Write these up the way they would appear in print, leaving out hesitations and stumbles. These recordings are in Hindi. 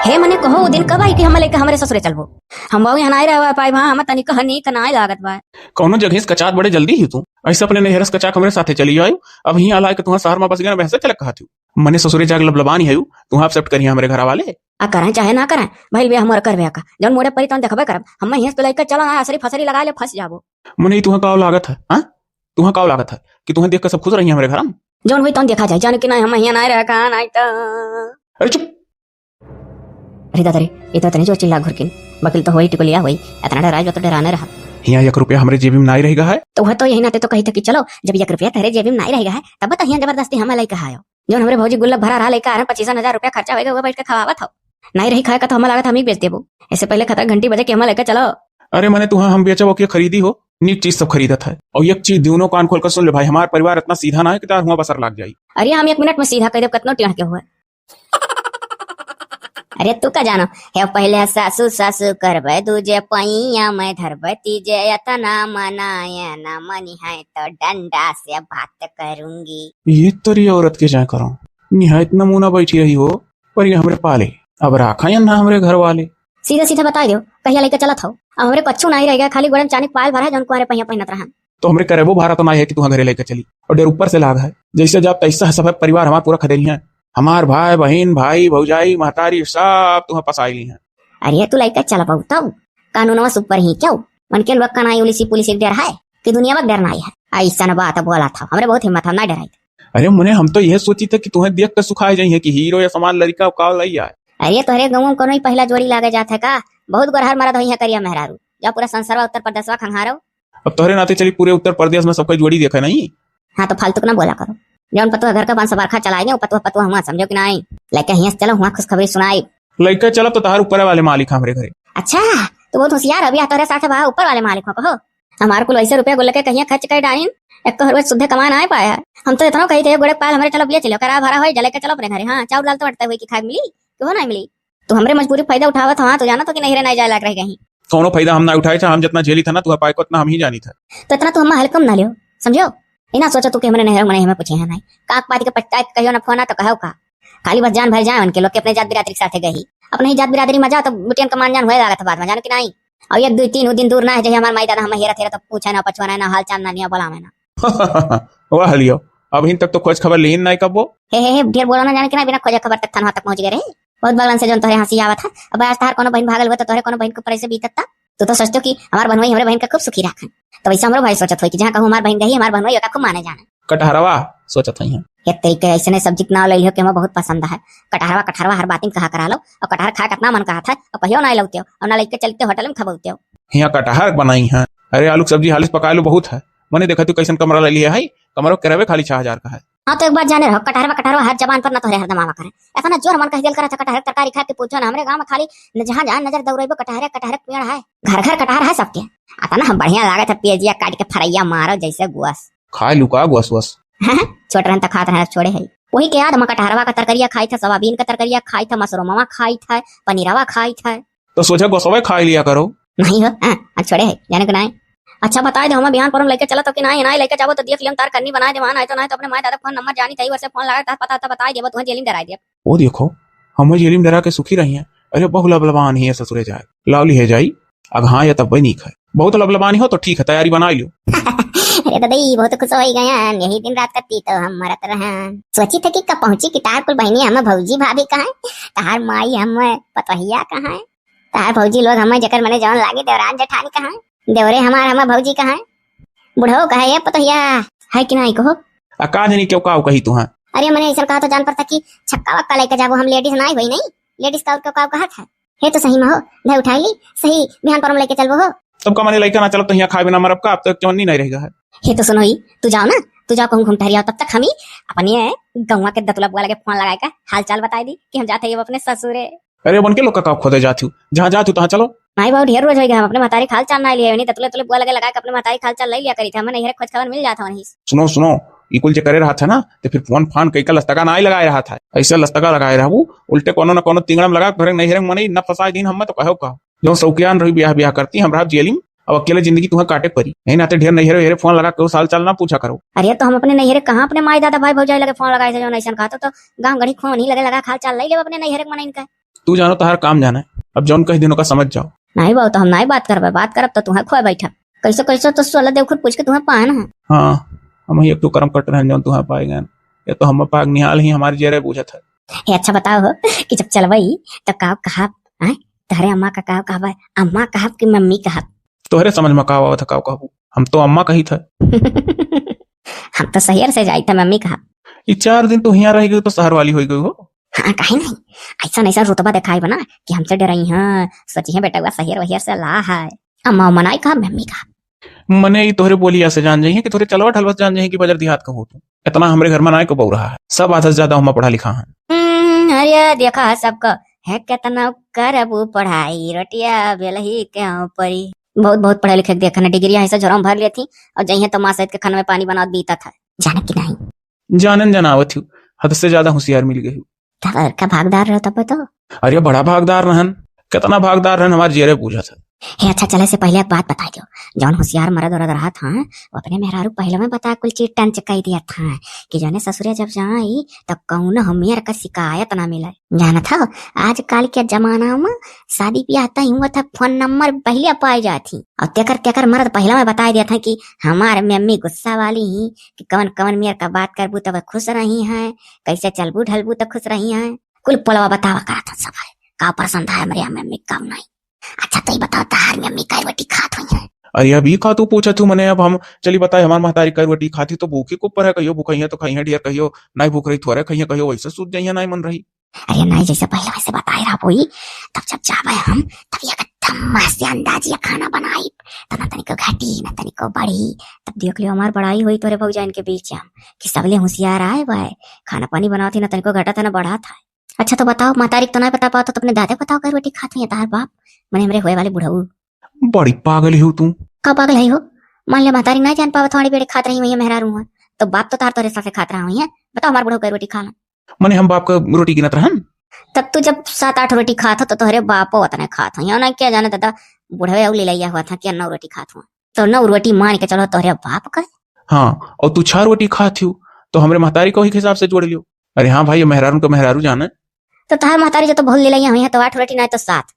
हे मने कहो वो दिन कब आई कि हम लेके हमरे ससुरे चलबो। हम बाऊ यहाँ नहीं रह पाए हम तनी कहनी त नाई लागत बा। कौनो जगह से कचात बड़े जल्दी ही तू ऐसे अपने नहरस कचाक हमरे साथे चली आयु। अब ही आला के तुहा शहर में बस गया वैसे चले कहा थी मने ससुरे जाग लबलबानी है तू एक्सेप्ट करिए हमरे घर वाले आ करें चाहे ना करें भाई बे हमर करबे का जौन मोड़े परी तन देखबे करब हम हिंस पे लेके चलो ना असरी फसरी लगा ले फंस जाबो। मने तुहा का लागत है हां तुहा का लागत है कि तुहा देख के सब खुश रही हमरे घर में जौन हुई तन देखा जाए जान कि नहीं हम यहाँ नहीं रह का नहीं त। अरे चुप अरे दादा रे ये तो तनी जो चिल्ला घुरकिन वकील तो होई टिकुलिया होई इतना डराज तो डराने रहा। यहाँ 1 रुपया हमरे जेब में नहीं रहेगा है तो वह तो यही नाते तो कही था कि चलो जब 1 रुपया तेरे जेब में नहीं रहेगा है तब तो यहाँ जबरदस्ती हमें लेके आयो जो हमरे भौजी गुल्लक भरा रहा लेकर 25,000 रुपया खर्चा होगा वो बैठ के खवावत हो नहीं रही खाए का तो हमें लागत हम ही बेच देबो। ऐसे पहले खतर घंटी बजे के हमें लेकर चलो। अरे मैंने तुहा हम बेचा वो खरीदी हो नीक चीज सब खरीदत है और एक चीज दोनों कान खोल कर सुन ले भाई हमारा परिवार इतना सीधा ना है कि तार हुआ बसर लाग जाई। अरे हम 1 मिनट में सीधा कह दे कितना टेढ़ के हुआ। अरे तू का जानो हे पहले सासू सासू करबे दूजे पैया में धरबे तीजे इतना मनाया ना मनी है तो डंडा से बात करूंगी। ये तोरी औरत के जाए करो निहायत नमूना बैठी रही हो पर ये हमरे पाले अब राखा या ना हमरे घर वाले सीधा सीधा बता दो कहिया लेके चलत हो अब हमरे कच्चू नहीं रह गया खाली गोड़म चानिक पाल भरा जौन कुआरे पहिया पहिनत रहा तो हमरे करे वो भारत नहीं है कि तुहा घरे लेके चली और डेर ऊपर से लाग है जैसे जब तैसा सब परिवार हमारा पूरा खदेली है हमार भाई बहन भाई भौजाई महतारी सब तुहा पसाई है। अरे तू लेके चल पाऊ तब कानूनवा सुपर ही क्यों मन के लोग का ना पुलिस डर है कि दुनिया में डर नहीं है ऐसा न बात बोला था हमरे बहुत हिम्मत हम ना डराई। अरे मुने हम तो यह सोची थे कि तुम्हें देख कर सुखाए जाइए कि हीरो या समान लड़का का लई आए। अरे तोहरे गाँव में कोनो पहला जोड़ी लागे जात है का बहुत गोरहर मरद होई है करिया मेहरारू जा पूरा संसार उत्तर प्रदेशवा खंगारो। अब तोहरे नाते चली पूरे उत्तर प्रदेश में सबका जोड़ी देखा नहीं। हाँ तो फालतू ना बोला करो जौन पतुआ घर का बंस बरखा चलाएंगे पतुआ पतुआ हुआ समझो कि नहीं लेके हियां चलो हुआ खुशखबरी सुनाई लड़का चला तो तार ऊपर वाले मालिक हमरे घरे। अच्छा तो बहुत होशियार अभी तोहरे साथ बा ऊपर वाले मालिक हो हमारे को ऐसे रुपया गुल्लके कहीं खर्च कर डाली 1 करोड़ शुद्ध कमा ना पाया है हम तो इतना कही थे गोड़े पाल हमारे चलो चलो करा भरा हो जले के चलो अपने घरे। हाँ चाउर दाल तो अटता हुई कि खाए मिली क्यों नहीं मिली तो हमरे मजबूरी फायदा उठावा था तो जाना तो कि नहीं नहीं जाए लग रही कहीं कौनो फायदा हम ना उठाए हम जितना झेली था ना तुहा पाए को उतना हम ही जानी था तो इतना तो हम हल्कम ना लियो समझो इना सोचो तू कि हमने नहर में हमें पूछे है नहीं काक पाती के पंचायत कहियो ना फोन तो कहो का खाली बस जान भर जाए उनके लोग के अपने जात बिरादरी के साथ गई अपने ही जात बिरादरी में जा तो बुटियन का मान जान होएगा था बाद में जानो कि नहीं और 1 2 3 दिन दूर ना है जैसे हमारे माई दादा हम हेरा थे तो पूछा ना पछवाना ना हाल चाल ना निया बोला मैं ना वाह लियो अभी तक तो खोज खबर लेन नहीं कबो हे ढेर बोला ना जाने कि ना बिना खोज खबर तक थाना तक पहुंच गए बहुत बगलन से जो तोहरे हंसी आवत था अब आज तार कोनो बहन भागल हुआ तो तोहरे कोनो बहन को परे से बीतता तो सोचतो कि हमार बनवाई हमरे बहन का खूब सुखी रखन तो वैसे हमरो भाई सोचत होई कि जहां कहूं हमार बहन गई हमार बनवाई का खूब माने जाने कटहरवा सोचत हई ये तरीके ऐसे सब्जी ना ले लियो कि हमें बहुत पसंद है कटहरवा हर बात कहा करा लो और कटहर खा कितना मन कहा था और कहियो ना लौते और ना लेके चलते होटल में खबौते हो यहाँ कटहर बनाई है। अरे आलू सब्जी हालिस पका लो बहुत है मैंने देखा तू कैसन कमरा ले लिया है कमरा करावे खाली 6,000 का है। हाँ तो एक बात जाने रहो कटहरवा हर जबान पर ना तो हर दमावा करे ऐसा ना जोर मन कह दिल करा था कटहर तरकारी खा के पूछो ना हमरे गांव में खाली जहां जहां नजर दौड़ेबो कटहर पेड़ है घर कटहर है सबके आता ना हम बढ़िया लागत है पेजिया काट के फरैया मारो जैसे गुआस खा लुका गुआस गुआस छोट रहन तक खात रहे छोड़े है वही के याद हम कटहरवा का तरकरिया खाई था सोयाबीन का तरकरिया खाई था मशरूमवा खाई था पनीरवा खाई था तो सोचा गोसवा खा लिया करो नहीं हो छोड़े है जाने को नहीं। अच्छा बताए दे हम बिहान पर लेके चला तो कि नहीं लेके जाबो तो देख लियो तार करनी बनाए दे वहां नहीं तो अपने माय दादा फोन नंबर जानी थई वैसे फोन लगा था पता था बताए देबो तुम्हें जेलिम डराई दे ओ देखो हम जेलिम डरा के सुखी रही हैं। अरे बहु लबलबान ही है ससुरे जाए लावली है जाई अब हाँ या तब बनी है बहुत लबलबानी हो तो ठीक है तैयारी बना लियो। अरे दादी बहुत खुश हो गया यही दिन रात करती तो हम मरत रहे सोची थे कि कब पहुंची कि तार कुल बहनी हम भौजी भाभी कहाँ तार माई हम पतहिया कहाँ तार भौजी लोग हमें जकर मैंने जवन लागे देवरान जेठानी कहाँ देवरे हमार हम भौजी कहाँ बुढ़ो कहे ये पतहिया है कि नहीं कहो का जानी क्यों का कही तुहा। अरे मैंने ऐसा कहा तो जान पड़ता कि छक्का वक्का लेके जाबो हम लेडीज ना हुई नहीं लेडीज का कहा था हे तो सही में हो ले उठाई ली सही बिहान पर लेके चलबो हो तब का मैंने लेके ना चलो तो यहाँ खाए बिना मरब का अब तक क्यों नहीं रहेगा है। हे तो सुनो ही तू जाओ ना तू जाओ कहूँ घूम टहरिया तब तक हम ही अपने गौवा के दतुला बुआ लगे फोन लगाए का हाल चाल बताई दी कि हम जाते हैं अपने ससुरे। अरे बन के लोग का खोदे जाती हूँ जहाँ जाती हूँ तहाँ चलो नहीं बहुत ढेर रोज हो गया हम अपने महतारी खाल चाल ना लिया नहीं ततुले तुले बुआ लगे लगा के अपने महतारी खाल चाल ले लिया करी था हमें नहीं खोज खबर मिल जाता वहीं। सुनो इकुल जे करे रहा था ना तो फिर फोन फान कई का लस्तका ना ही लगाए रहा था ऐसे लस्तका लगाए रहा वो उल्टे कोनो न कोनो तिंगड़म लगा घर नहीं हेरंग मने न फसाए दिन हम तो कहो का जो सौकियान रही ब्याह करती हमरा जेलिम अब अकेले जिंदगी तुम्हें काटे परी नहीं नाते ढेर नहीं हेरे फोन लगा के साल चाल ना पूछा करो। अरे तो हम अपने नहीं हेरे कहाँ अपने माई दादा भाई भौजाई लगे फोन लगाए थे जो नहीं कहा तो गांव गढ़ी फोन ही लगे लगा खाल चाल ले ले अपने नहीं हेरे मन इनका तू जानो तो हर काम जाना है, अब जौन कई दिनों का समझ जाओ। नहीं बाबू तो हम नहीं बात करब, बात करब तो तुम्हें खोए बैठा कैसे कैसे तो सोलह देवखुर पूछ के तुम्हें पाए ना। हाँ हम ही एक तो कर्म कट रहे हैं जौन तुम्हें पाएगा, ये तो हम पाग निहाल ही हमारी जेरे पूछा था। हे अच्छा बताओ हो कि जब चलबई तो काव कहा तहरे अम्मा का काव कहा, अम्मा कहा कि मम्मी कहा? तोहरे समझ में का था काव कहू, हम तो अम्मा कही था। हम तो शहर से जाई था मम्मी कहा। ये 4 दिन तो यहाँ रह गई तो शहर वाली हो गई हो। हाँ कहीं नहीं, ऐसा ऐसा रुतबा दिखाई बना कि हमसे डराई है, सोची है बेटा हुआ शहर वहर से ला है। अम्मा मनाई कहा मम्मी कहा। मने ही तोहरे बोली ऐसे जान जाइए कि तोहरे चलवा ठलवत जान जाइए कि बजर देहात का हो तू। इतना हमरे घर में नाय को बहु रहा है, सब आधा से ज्यादा हम पढ़ा लिखा है। अरे देखा सबको है कितना करबू पढ़ाई रोटिया बेलही क्यों परी। बहुत बहुत पढ़े लिखे देखा ना, डिग्री ऐसा जोरम भर ली थी और जही तो माँ सहित के खाने में पानी बना बीता था। जाने की नहीं जानन जनावत हूँ, हद से ज्यादा होशियार मिल गई। का भागदार रहता बताओ। अरे बड़ा भागदार रहन, कितना भागदार रहन हमारे जेरे पूछा था। हे अच्छा चले से पहले एक बात बता दो, जौन होशियार मरद औरत रहा था वो अपने मेहरारू पहले में बता कुल चीज टन चकाई दिया था कि जाने ससुरे जब जाई तब कौन हमियर का शिकायत ना मिले। जाना था आजकल के जमाना में शादी ब्याह तय हुआ था फोन नंबर पहले पाई जाती और तेकर मर्द पहले में बता दिया था कि हमारे मम्मी गुस्सा वाली ही कि कवन कवन मेयर का बात करबू तब खुश रही है, कैसे चलबू ढलबू तो खुश रही है, कुल पोलवा बतावा करा था सब का पसंद है मेरे मम्मी कब नहीं। अच्छा तो बताओ तार मम्मी का रोटी खात हुई है? अरे अभी खा तू पूछा तू मने, अब हम चली बताए हमार महतारी का रोटी खाती तो भूखी को ऊपर है, कहियो भूख है तो खाई है ढेर, कहियो नहीं भूख रही थोड़े खाई कहियो वैसे सूझ जाइए नहीं मन रही। अरे नहीं जैसे पहले वैसे बताए रहा बोई, तब जब जावे हम तब एकदम मस्त अंदाजिया खाना बनाई तो न तनिको घटी न तनिको बढ़ी, तब देख लियो हमार बड़ाई हुई तोरे भौजाइन के बीच में कि सबले होशियार आए भाई खाना पानी बनाती न तनिको घटा था न बढ़ा था। अच्छा तो बताओ महतारी तो नहीं बता पाओ तो अपने दादे बताओ कर रोटी खाती है तार बाप मने हमरे हुए वाले बुढ़ऊ। बड़ी पागल हो तू। का पागल है हो? मान लिया महतारी नहीं जान पावा थोड़ी बेड़े खात रही हुई है मेहरारू है तो बाप तो तार तोरे साथे खात रहा हुई है, बताओ हमार बुढ़ऊ का रोटी खा ला। मने हम बाप का रोटी गिनत रहन, तब तू जब 7-8 रोटी खाता तो तोहरे बापो उतने खात हुई ना, क्या जाने दादा बुढ़वे ले लिया हुआ था कि 9 रोटी खात हुआ तो 9 रोटी मान के चलो तोहरे बाप का। हाँ और तू 6 रोटी खाती हो तो हमरे महतारी को ही हिसाब से जोड़ लियो। अरे हाँ भाई मेहरारू को मेहरारू जाना तो तार महतारी जो तो भूल ले लिया हुई है तो 8 रोटी नहीं तो 7।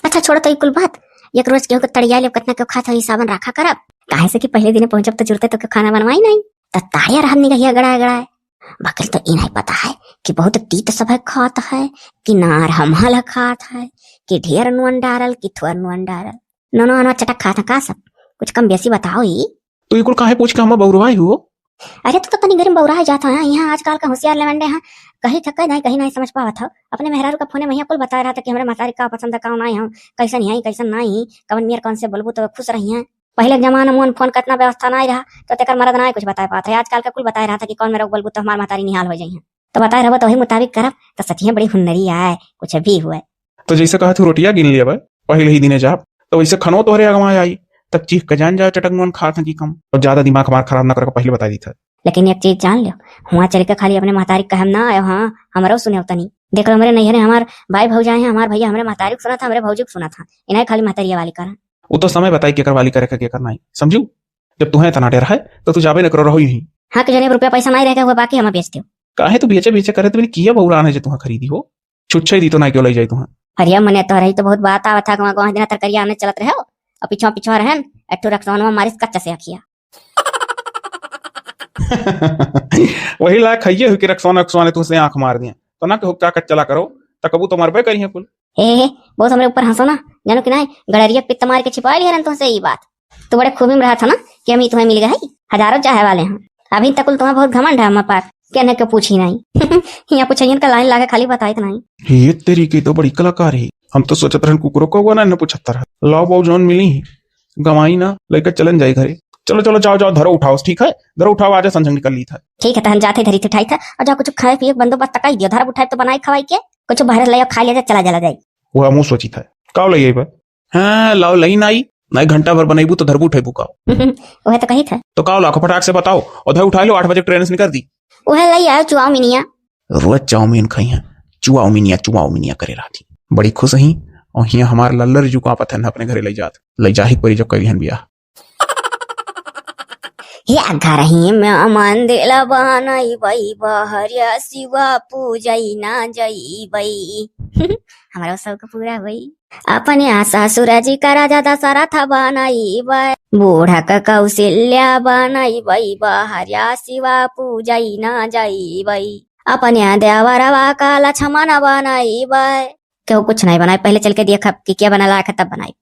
अच्छा छोड़ो तो कुल बात, एक रोज गेहूं के तड़िया ले कितना क्यों खाता सावन रखा करब काहे से कि पहले दिन पहुंचब तो जुड़ते तो खाना बनवाई नहीं तो ताड़िया रहन निगहिया गड़ा गड़ा बकल तो ये नहीं पता है कि बहुत तीत सब खात है कि नार हमहल खात है कि ढेर नुअन डारल कि थोर नुअन डारल नो नो चटक खाता का सब कुछ कम बेसी बताओ ही। तो ये कुल काहे पूछ के हम बौरवाई हो? अरे तो तनी गरीब बौरा जाता है यहाँ आजकल का होशियार लेवंडे हैं कहीं थका नहीं कहीं नहीं समझ पावा था। अपने मेहरारू का फोने में कुल बता रहा था कि हमारे महतारी का पसंद का नहीं हम कैसे नहीं कैसे नहीं कवन मेयर कौन से बोलबू तो खुश रही है। पहले जमाना में फोन कतना व्यवस्था नहीं रहा तो तेकर मरद नहीं कुछ बता पाता है, आजकल का कुल बता रहा था कि कौन मेरा बोलबू तो हमारे महतारी निहाल हो जाइए तो बता रहा तो वही मुताबिक करब तो सच में बड़ी हुनरी आए कुछ भी हुए। तो जैसे कहा तू रोटियां गिन लिया पहले ही दिने जाप तो वैसे खनो तोहरे अगवा आई तब चीख के जान जाओ चटक मन खा था की कम और ज्यादा दिमाग हमारा खराब ना करके पहले बता दी था। लेकिन एक चीज जान लो हुआ चल के खाली अपने महतारी का हम ना आयो हाँ हमारा सुने होता नहीं देख लो हमारे नैहरे हमारे भाई भौजाए हैं हमारे भैया हमारे महतारी सुना था हमारे भौजी को सुना था इन्हें खाली महतारिया वाली करा वो तो समय बताई के वाली करे के करना ही समझू जब तुम्हें इतना डर है तो तू जाबे न करो रहो यही। हाँ कि जने रुपया पैसा नहीं रहेगा हुआ बाकी हम बेचते हो काहे तू बेचे करे तो किया बहुरा आने जो तुम्हें खरीदी हो छुच्छे दी तो ना क्यों ले जाई तुम्हें। हरिया मने तो रही तो बहुत बात आवा था गाँव दिन तरकरिया आने चलत रहे और पिछवा रहन एटो रखसौन में मारिस कच्चा से अखिया वही लायक खाइए हो कि रखसौन तुमसे आंख मार दिया तो ना कि क्या चला करो तो कबू तो मरबे करिए कुल। हे बहुत हमारे ऊपर हंसो ना जानो कि नहीं गड़रिया पित्त मार के छिपा लिया तुमसे ये बात तो बड़े खूबी में रहा था ना कि हम तुम्हें मिल गए हजारों चाहे वाले हैं अभी तक तुम्हें बहुत घमंड है हमारे पास कहने के पूछी नहीं यहाँ पूछिए का लाइन लाके खाली बताई तो नहीं ये तेरी की तो बड़ी कलाकार है। हम तो सोचत रहन कुकुरो को हुआ ना 75 लाओ बाऊ जौन मिली गवाई ना लेकर चलन जाए घरे। चलो चलो जाओ जाओ धरो उठाओ ठीक है धरो उठाओ आज संजंग निकल ली था। ठीक है तो हम जाते धरी उठाई था और जाओ कुछ खाए पिए बंदोबस्त तक दियो धर उठाए तो बनाई खवाई के कुछ बाहर ले खा लिया चला जला जाए वो मुँह सोची था काव लई बा हाँ लाओ लई नाई नहीं घंटा भर बनाईबू तो धरबू उठेबू काव वह तो कही था तो काव लाखों फटाक से बताओ और धर उठा लो 8 बजे ट्रेन से निकल दी वह लई आयो चुआओ मिनिया रोज चाउमीन खाई है चुआओ मिनिया करे रहा थी बड़ी खुश ही और हिया हमारे लल्लर जू का पता अपने घरे ले जात ले जा ही परी जब करी हन बियाह हे घरही में मंदिर बनाई बई बहरिया शिवा पूजई ना जई बई हमारा सबका पूरा हुई अपने ससुर जी का राजा दशरथ बनाई बई बूढ़ा का कौशल्या बनाई बई बहरिया शिवा पूजई ना जई बई अपने देवरवा का लक्ष्मण बनाई बई क्यों कुछ नहीं बनाई पहले चल के देखा कि क्या बना लायक है तब बनाई